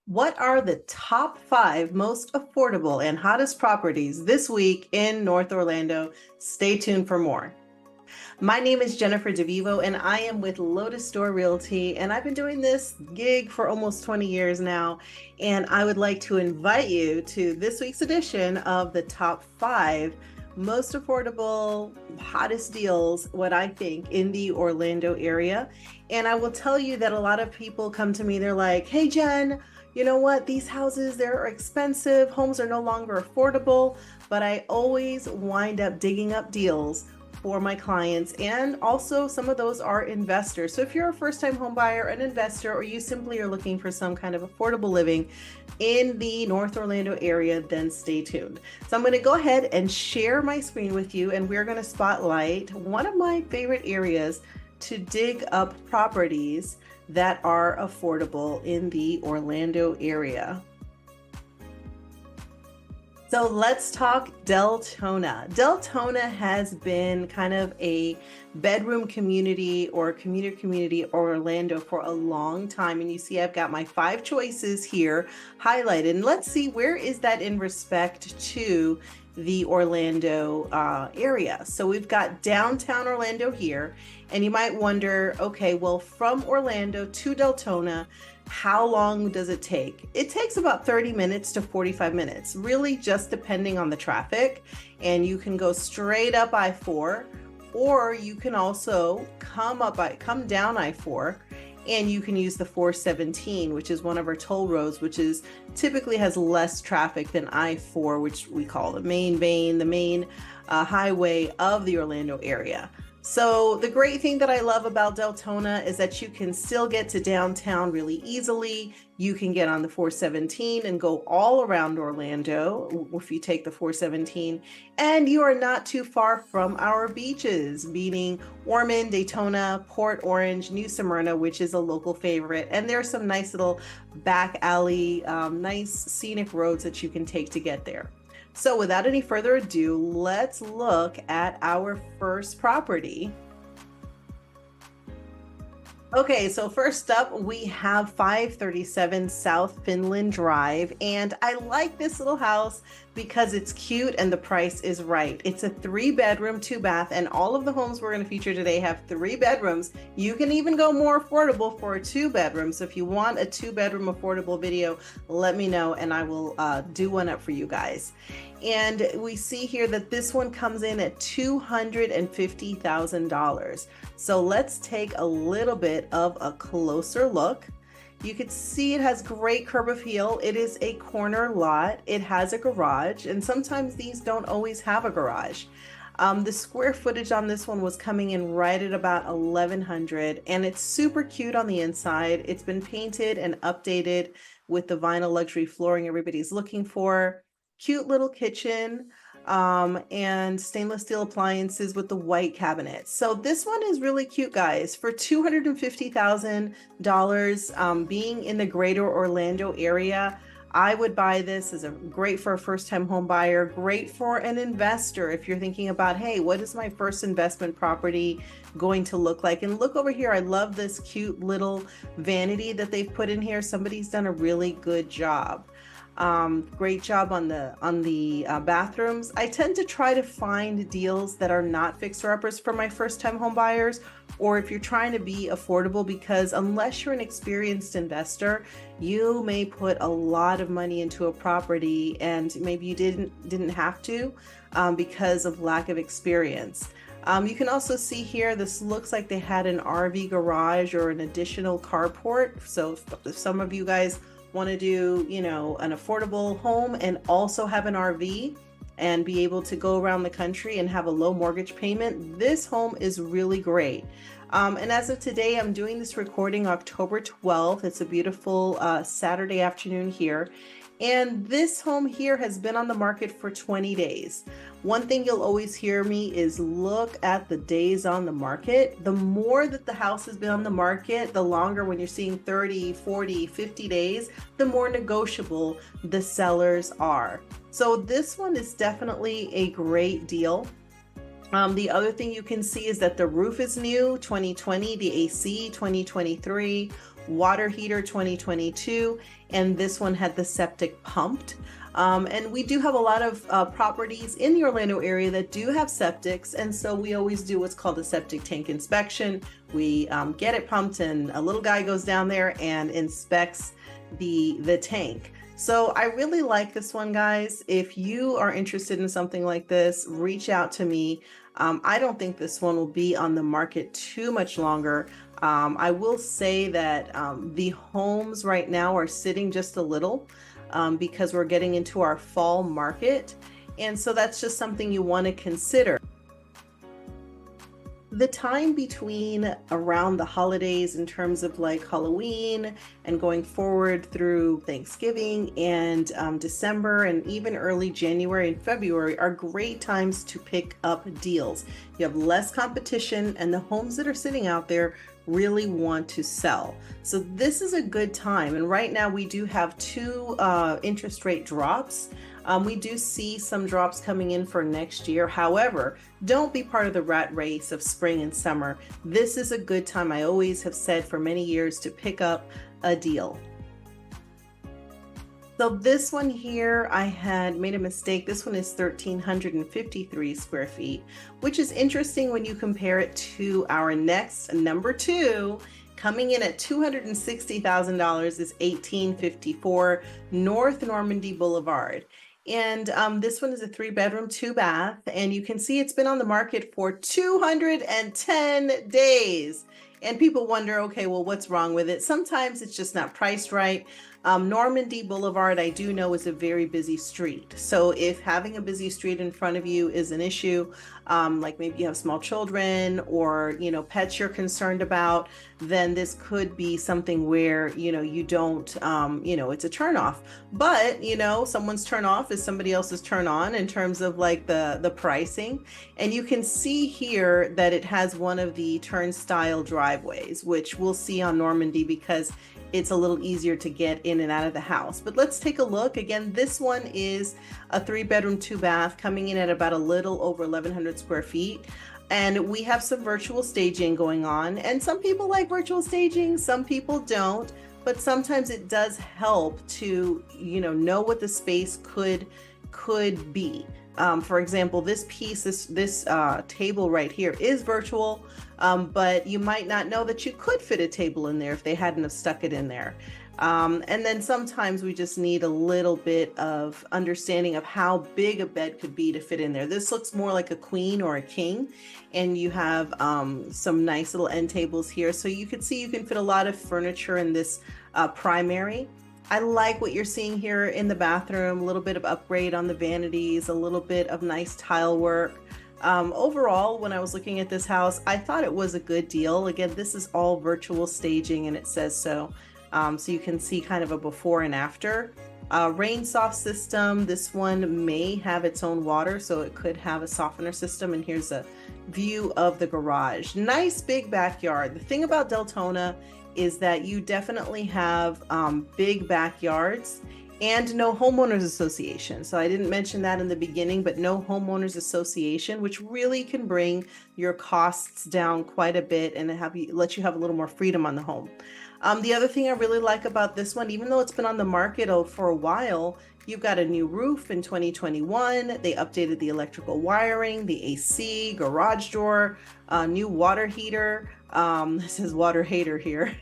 What are the top 5 most affordable and hottest properties this week in North Orlando? Stay tuned for more. My name is Jennifer DeVivo, and I am with Lotus Store Realty, and I've been doing this gig for almost 20 years now. And I would like to invite you to this week's edition of the top 5 most affordable, hottest deals, what I think, in the Orlando area. And I will tell you that a lot of people come to me, they're like, hey, Jen, you know what? These houses, they're expensive. Homes are no longer affordable. But I always wind up digging up deals for my clients, and also some of those are investors. So if you're a first-time home buyer, an investor, or you simply are looking for some kind of affordable living in the North Orlando area, then stay tuned. So I'm going to go ahead and share my screen with you, and we're going to spotlight one of my favorite areas to dig up properties that are affordable in the Orlando area. So let's talk Deltona. Deltona has been kind of a bedroom community or community Orlando for a long time. And you see I've got my 5 choices here highlighted. And let's see, where is that in respect to the Orlando area? So we've got downtown Orlando here. And you might wonder, okay, well, from Orlando to Deltona, how long does it take? It takes about 30 minutes to 45 minutes, really just depending on the traffic. And you can go straight up I-4, or you can also come down I-4, and you can use the 417, which is one of our toll roads, which is typically has less traffic than I-4, which we call the main vein, the main highway of the Orlando area. So the great thing that I love about Deltona is that you can still get to downtown really easily. You can get on the 417 and go all around Orlando if you take the 417, and you are not too far from our beaches, meaning Ormond, Daytona, Port Orange, New Smyrna, which is a local favorite. And there are some nice little back alley, nice scenic roads that you can take to get there. So without any further ado, let's look at our first property. Okay, so first up, we have 537 South Finland Drive, and I like this little house because it's cute and the price is right. It's a 3-bedroom, 2-bath, and all of the homes we're going to feature today have 3 bedrooms. You can even go more affordable for a 2-bedroom. So if you want a 2-bedroom affordable video, let me know and I will do one up for you guys. And we see here that this one comes in at $250,000. So let's take a little bit of a closer look. You can see it has great curb appeal. It is a corner lot. It has a garage, and sometimes these don't always have a garage. The square footage on this one was coming in right at about 1,100, and it's super cute on the inside. It's been painted and updated with the vinyl luxury flooring everybody's looking for. Cute little kitchen, and stainless steel appliances with the white cabinets. So this one is really cute, guys. For $250,000, being in the greater Orlando area, I would buy this as great for a first-time home buyer, great for an investor if you're thinking about, hey, what is my first investment property going to look like? And look over here, I love this cute little vanity that they've put in here. Somebody's done a really good job. Great job on the bathrooms. I tend to try to find deals that are not fixer-uppers for my first-time home buyers, or if you're trying to be affordable, because unless you're an experienced investor, you may put a lot of money into a property and maybe you didn't have to because of lack of experience. You can also see here, this looks like they had an RV garage or an additional carport. So if some of you guys want to do, you know, an affordable home and also have an RV and be able to go around the country and have a low mortgage payment, this home is really great. And as of today, I'm doing this recording October 12th. It's a beautiful Saturday afternoon here. And this home here has been on the market for 20 days. One thing you'll always hear me is look at the days on the market. The more that the house has been on the market, the longer, when you're seeing 30, 40, 50 days, the more negotiable the sellers are. So this one is definitely a great deal. The other thing you can see is that the roof is new, 2020, the AC, 2023. water heater 2022, and this one had the septic pumped. And we do have a lot of properties in the Orlando area that do have septics, and so we always do what's called a septic tank inspection. We get it pumped, and a little guy goes down there and inspects the tank. So I really like this one, guys. If you are interested in something like this, reach out to me. I don't think this one will be on the market too much longer. I will say that the homes right now are sitting just a little because we're getting into our fall market. And so that's just something you want to consider. The time between around the holidays in terms of like Halloween and going forward through Thanksgiving and December and even early January and February are great times to pick up deals. You have less competition, and the homes that are sitting out there really want to sell. So this is a good time. And right now we do have two interest rate drops. We do see some drops coming in for next year. However, don't be part of the rat race of spring and summer. This is a good time, I always have said for many years, to pick up a deal. So this one here, I had made a mistake. This one is 1,353 square feet, which is interesting when you compare it to our next number two. Coming in at $260,000 is 1854 North Normandy Boulevard. And this one is a 3-bedroom, 2-bath, and you can see it's been on the market for 210 days. And people wonder, okay, well, what's wrong with it? Sometimes it's just not priced right. Normandy Boulevard, I do know, is a very busy street. So if having a busy street in front of you is an issue, like maybe you have small children or, pets you're concerned about, then this could be something where, you don't, it's a turn off. But, someone's turn off is somebody else's turn on in terms of like the pricing. And you can see here that it has one of the turnstile driveways, which we'll see on Normandy because it's a little easier to get in and out of the house. But let's take a look. Again, this one is a 3-bedroom, 2-bath coming in at about a little over 1,100 square feet. And we have some virtual staging going on. And some people like virtual staging, some people don't. But sometimes it does help to, know what the space could be. For example, this piece, this table right here is virtual, but you might not know that you could fit a table in there if they hadn't have stuck it in there. And then sometimes we just need a little bit of understanding of how big a bed could be to fit in there. This looks more like a queen or a king, and you have some nice little end tables here. So you can see you can fit a lot of furniture in this primary. I like what you're seeing here in the bathroom, a little bit of upgrade on the vanities, a little bit of nice tile work. Overall, when I was looking at this house, I thought it was a good deal. Again, this is all virtual staging and it says so. So you can see kind of a before and after. Rain soft system, this one may have its own water, so it could have a softener system. And here's a view of the garage. Nice big backyard. The thing about Deltona is that you definitely have big backyards and no homeowners association. So I didn't mention that in the beginning, but no homeowners association, which really can bring your costs down quite a bit and let you have a little more freedom on the home. The other thing I really like about this one, even though it's been on the market for a while, you've got a new roof in 2021. They updated the electrical wiring, the AC, garage door, new water heater. This is water hater here.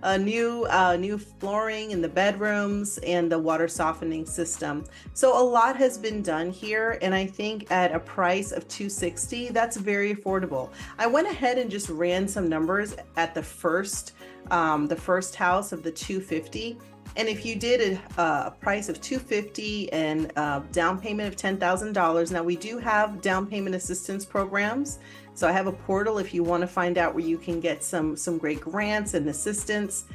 A new flooring in the bedrooms and the water softening system. So a lot has been done here, and I think at a price of $260, that's very affordable. I went ahead and just ran some numbers at the first house of the $250. And if you did a price of $250 and a down payment of $10,000, now we do have down payment assistance programs. So I have a portal if you want to find out where you can get some great grants and assistance.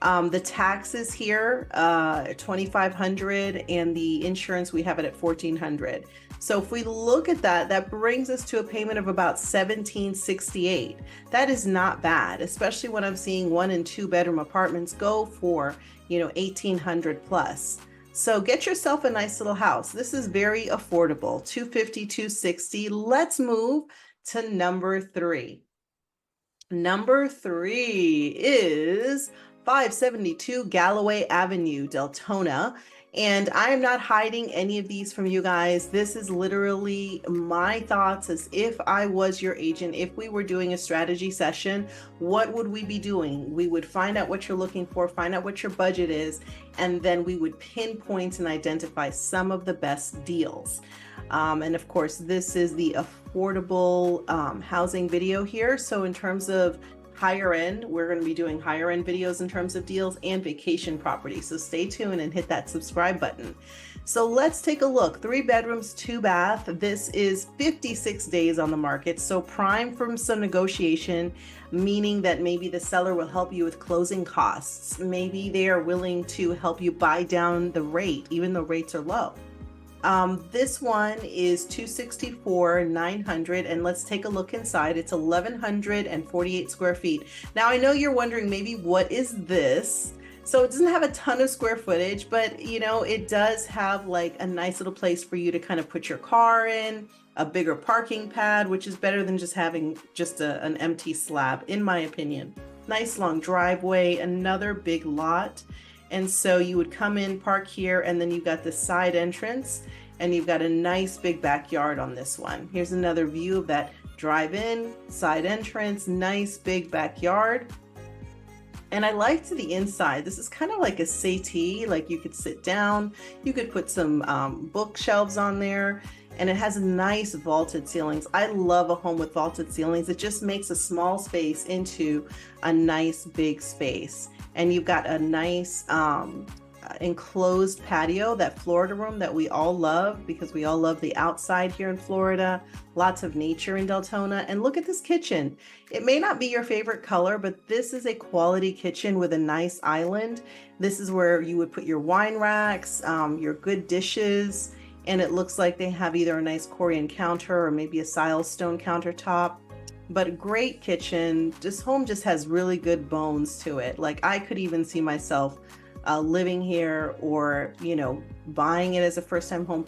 The taxes here, $2,500, and the insurance, we have it at $1,400. So if we look at that, that brings us to a payment of about $1,768. That is not bad, especially when I'm seeing 1- and 2-bedroom apartments go for, $1,800 plus. So get yourself a nice little house. This is very affordable, $250, $260. Let's move to number 3. Number 3 is 572 Galloway Avenue, Deltona. And I am not hiding any of these from you guys. This is literally my thoughts as if I was your agent. If we were doing a strategy session, what would we be doing? We would find out what you're looking for, find out what your budget is, and then we would pinpoint and identify some of the best deals. And of course, this is the affordable housing video here. So in terms of higher end, we're going to be doing higher end videos in terms of deals and vacation property. So stay tuned and hit that subscribe button. So let's take a look. 3 bedrooms, 2 bath. This is 56 days on the market. So prime from some negotiation, meaning that maybe the seller will help you with closing costs. Maybe they are willing to help you buy down the rate, even though rates are low. This one is 264,900, and let's take a look inside. It's 1,148 square feet. Now I know you're wondering maybe what is this? So it doesn't have a ton of square footage, but you know, it does have like a nice little place for you to kind of put your car in, a bigger parking pad, which is better than just having just an empty slab, in my opinion. Nice long driveway, another big lot. And so you would come in, park here, and then you've got the side entrance, and you've got a nice big backyard on this one. Here's another view of that drive-in, side entrance, nice big backyard. And I liked the inside. This is kind of like a settee, like you could sit down, you could put some bookshelves on there, and it has nice vaulted ceilings. I love a home with vaulted ceilings. It just makes a small space into a nice big space. And you've got a nice enclosed patio, that Florida room that we all love because we all love the outside here in Florida. Lots of nature in Deltona. And look at this kitchen. It may not be your favorite color, but this is a quality kitchen with a nice island. This is where you would put your wine racks, your good dishes, and it looks like they have either a nice Korean counter or maybe a silestone countertop. But a great kitchen. This home just has really good bones to it. Like I could even see myself living here, or you know, buying it as a first-time home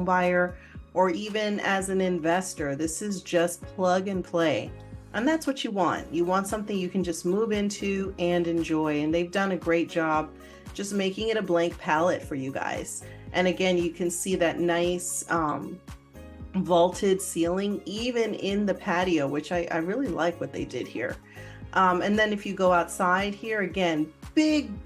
buyer, or even as an investor. This is just plug and play, and that's what you want. You want something you can just move into and enjoy, and they've done a great job just making it a blank palette for you guys. And again, you can see that nice vaulted ceiling even in the patio, which I really like what they did here. And then if you go outside here, again, big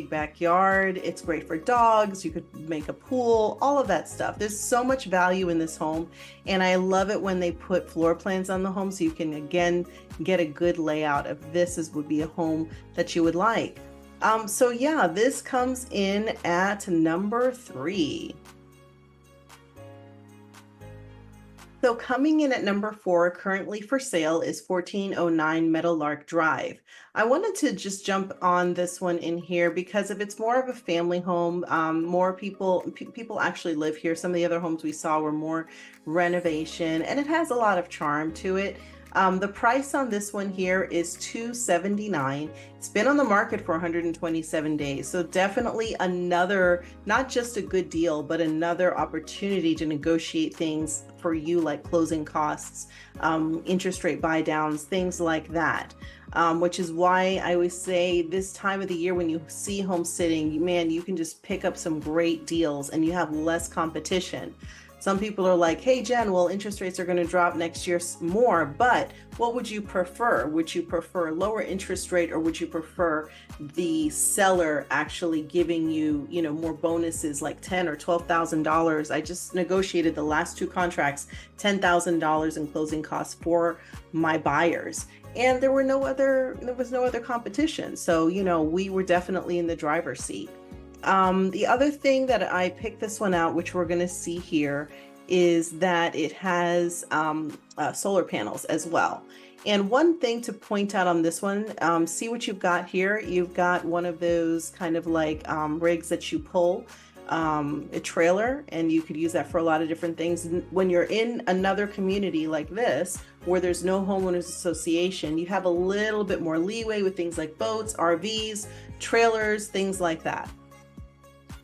backyard. It's great for dogs. You could make a pool, all of that stuff. There's so much value in this home, and I love it when they put floor plans on the home so you can again get a good layout of this would be a home that you would like. So yeah, this comes in at number 3. So coming in at number 4, currently for sale, is 1409 Meadowlark Drive. I wanted to just jump on this one in here because if it's more of a family home, more people actually live here. Some of the other homes we saw were more renovation, and it has a lot of charm to it. The price on this one here is $279. It's been on the market for 127 days. So definitely another, not just a good deal, but another opportunity to negotiate things for you, like closing costs, interest rate buy downs, things like that. Which is why I always say this time of the year when you see home sitting, man, you can just pick up some great deals and you have less competition. Some people are like, hey, Jen, well, interest rates are going to drop next year more, but what would you prefer? Would you prefer a lower interest rate, or would you prefer the seller actually giving you, you know, more bonuses like $10,000 or $12,000? I just negotiated the last 2 contracts, $10,000 in closing costs for my buyers. And there was no other competition. So, you know, we were definitely in the driver's seat. The other thing that I picked this one out, which we're going to see here, is that it has solar panels as well. And one thing to point out on this one, see what you've got here. You've got one of those kind of like rigs that you pull, a trailer, and you could use that for a lot of different things. When you're in another community like this, where there's no homeowners association, you have a little bit more leeway with things like boats, RVs, trailers, things like that.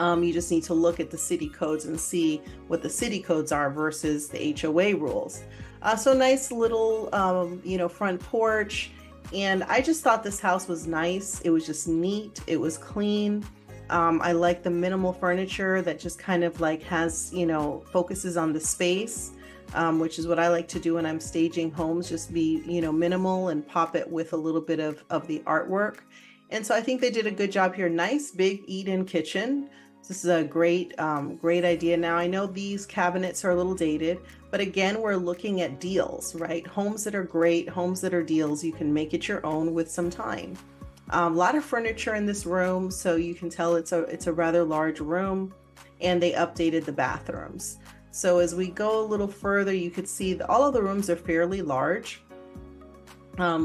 You just need to look at the city codes and see what the city codes are versus the HOA rules. So nice little, front porch. And I just thought this house was nice. It was just neat. It was clean. I like the minimal furniture that just kind of like has, focuses on the space, which is what I like to do when I'm staging homes, just be, minimal and pop it with a little bit of the artwork. And so I think they did a good job here. Nice big eat-in kitchen. This is a great idea. Now I know these cabinets are a little dated, but again, we're looking at deals, right? Homes that are great, homes that are deals. You can make it your own with some time. A lot of furniture in this room, so you can tell it's a rather large room, and they updated the bathrooms. So as we go a little further, you could see that all of the rooms are fairly large.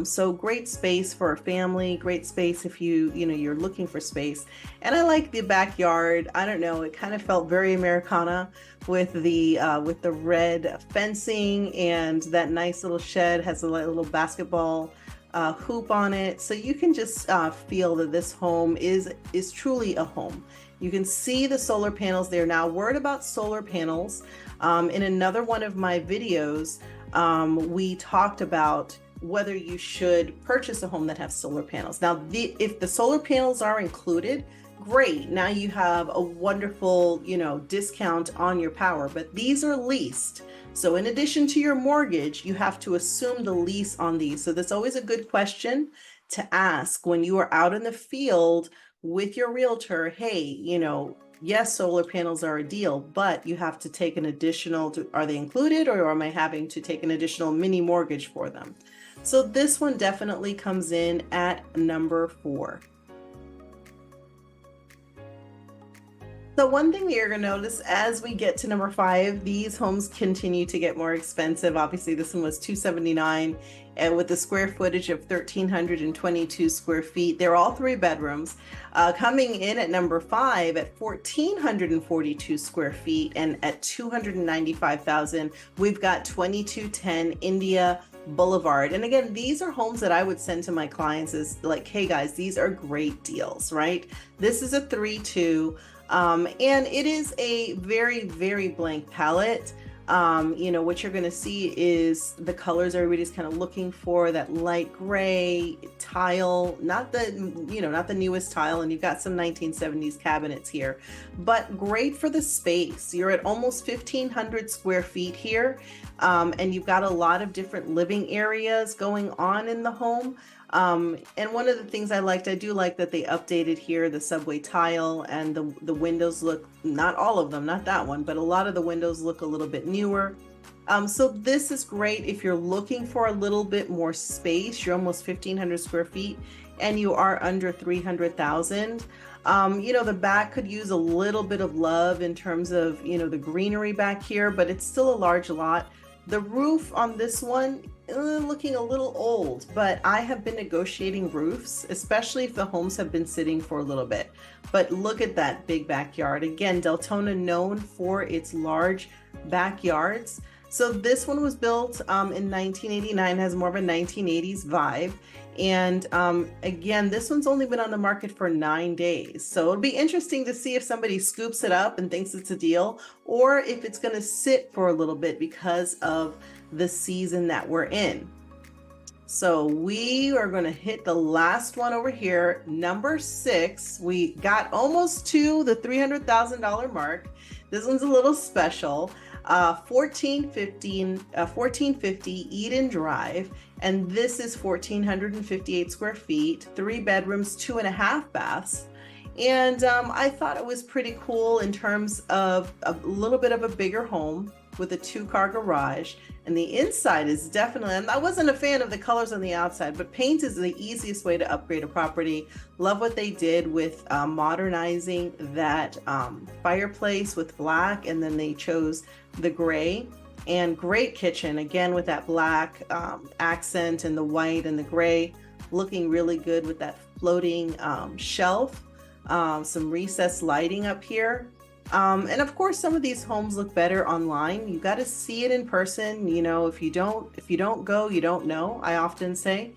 So great space for a family, great space if you're looking for space. And I like the backyard. I don't know, it kind of felt very Americana with the red fencing, and that nice little shed has a little basketball hoop on it. So you can just feel that this home is truly a home. You can see the solar panels there. Now, word about solar panels, in another one of my videos, we talked about whether you should purchase a home that has solar panels. Now, if the solar panels are included, great. Now you have a wonderful, discount on your power, but these are leased. So in addition to your mortgage, you have to assume the lease on these. So that's always a good question to ask when you are out in the field with your realtor. Hey, yes, solar panels are a deal, but you have to take an additional, are they included, or am I having to take an additional mini mortgage for them? So this one definitely comes in at number 4. So one thing that you're going to notice as we get to number 5, these homes continue to get more expensive. Obviously, this one was $279, and with the square footage of 1,322 square feet. They're all 3 bedrooms. Coming in at number 5 at 1,442 square feet and at $295,000, we've got 2210 India Boulevard. And again, these are homes that I would send to my clients as like, hey guys, these are great deals, right? This is a 3-2. And it is a very, very blank palette. What you're going to see is the colors everybody's kind of looking for, that light gray tile, not the newest tile. And you've got some 1970s cabinets here, but great for the space. You're at almost 1,500 square feet here. And you've got a lot of different living areas going on in the home. And one of the things I do like that they updated here, the subway tile, and the windows look, not all of them, not that one, but a lot of the windows look a little bit newer. So this is great if you're looking for a little bit more space. You're almost 1,500 square feet and you are under 300,000. The back could use a little bit of love in terms of, the greenery back here, but it's still a large lot. The roof on this one, looking a little old, but I have been negotiating roofs, especially if the homes have been sitting for a little bit. But look at that big backyard. Again, Deltona known for its large backyards. So this one was built in 1989, has more of a 1980s vibe. And again, this one's only been on the market for 9 days. So it'll be interesting to see if somebody scoops it up and thinks it's a deal, or if it's going to sit for a little bit because of the season that we're in. So we are going to hit the last one over here, number 6. We got almost to the $300,000 mark. This one's a little special. 1450 Eden Drive, and this is 1,458 square feet, 3 bedrooms, 2.5 baths. And I thought it was pretty cool in terms of a little bit of a bigger home with a 2-car garage. And the inside is definitely, and I wasn't a fan of the colors on the outside, but paint is the easiest way to upgrade a property. Love what they did with modernizing that fireplace with black, and then they chose the gray. And great kitchen, again, with that black accent and the white and the gray, looking really good with that floating shelf, some recessed lighting up here. And of course, some of these homes look better online. You got to see it in person. If you don't go, you don't know, I often say.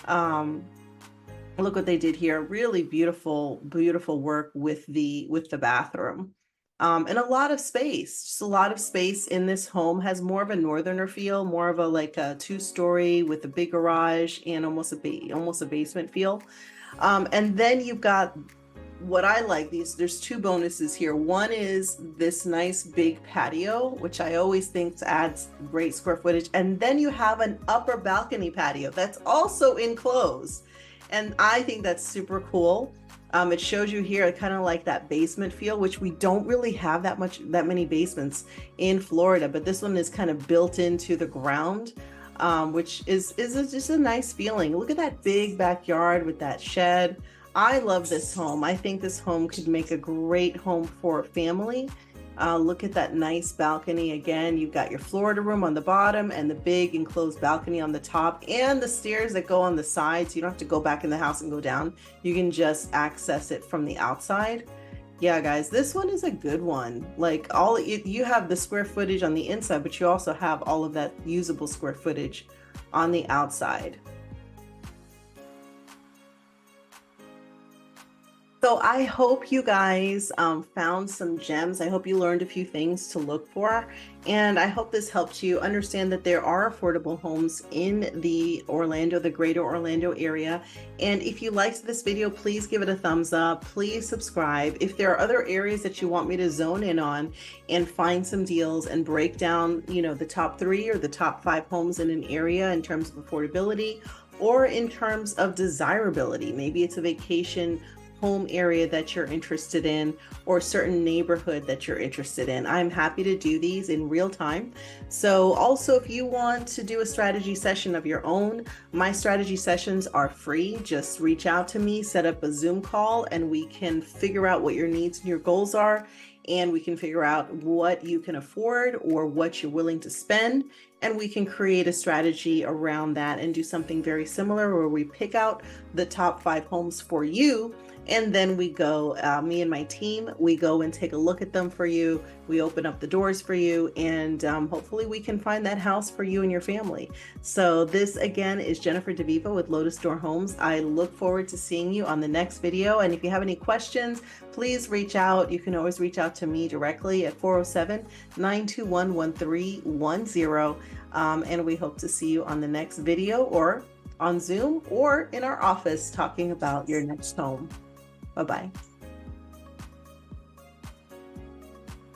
Look what they did here. Really beautiful, beautiful work with the bathroom. And a lot of space, just a lot of space in this home. Has more of a northerner feel, more of a like a two-story with a big garage and almost a basement feel. And then you've got what I like, there's two bonuses here. One is this nice big patio, which I always think adds great square footage. And then you have an upper balcony patio that's also enclosed. And I think that's super cool. It shows you here kind of like that basement feel, which we don't really have that many basements in Florida, but this one is kind of built into the ground, which is just a nice feeling. Look at that big backyard with that shed. I love this home. I think this home could make a great home for a family. Look at that nice balcony. Again, you've got your Florida room on the bottom and the big enclosed balcony on the top, and the stairs that go on the sides. You don't have to go back in the house and go down. You can just access it from the outside. Yeah, guys, this one is a good one. Like you have the square footage on the inside, but you also have all of that usable square footage on the outside. So I hope you guys found some gems. I hope you learned a few things to look for. And I hope this helped you understand that there are affordable homes in the greater Orlando area. And if you liked this video, please give it a thumbs up. Please subscribe. If there are other areas that you want me to zone in on and find some deals and break down, the top 3 or the top 5 homes in an area in terms of affordability or in terms of desirability, maybe it's a vacation home area that you're interested in or certain neighborhood that you're interested in, I'm happy to do these in real time. So also, if you want to do a strategy session of your own, my strategy sessions are free. Just reach out to me, set up a Zoom call, and we can figure out what your needs and your goals are, and we can figure out what you can afford or what you're willing to spend, and we can create a strategy around that and do something very similar where we pick out the top 5 homes for you. And then we go, me and my team, we go and take a look at them for you. We open up the doors for you, and hopefully we can find that house for you and your family. So this again is Jennifer DeVivo with Lotus Door Homes. I look forward to seeing you on the next video. And if you have any questions, please reach out. You can always reach out to me directly at 407-921-1310. And we hope to see you on the next video or on Zoom or in our office talking about your next home. Bye-bye.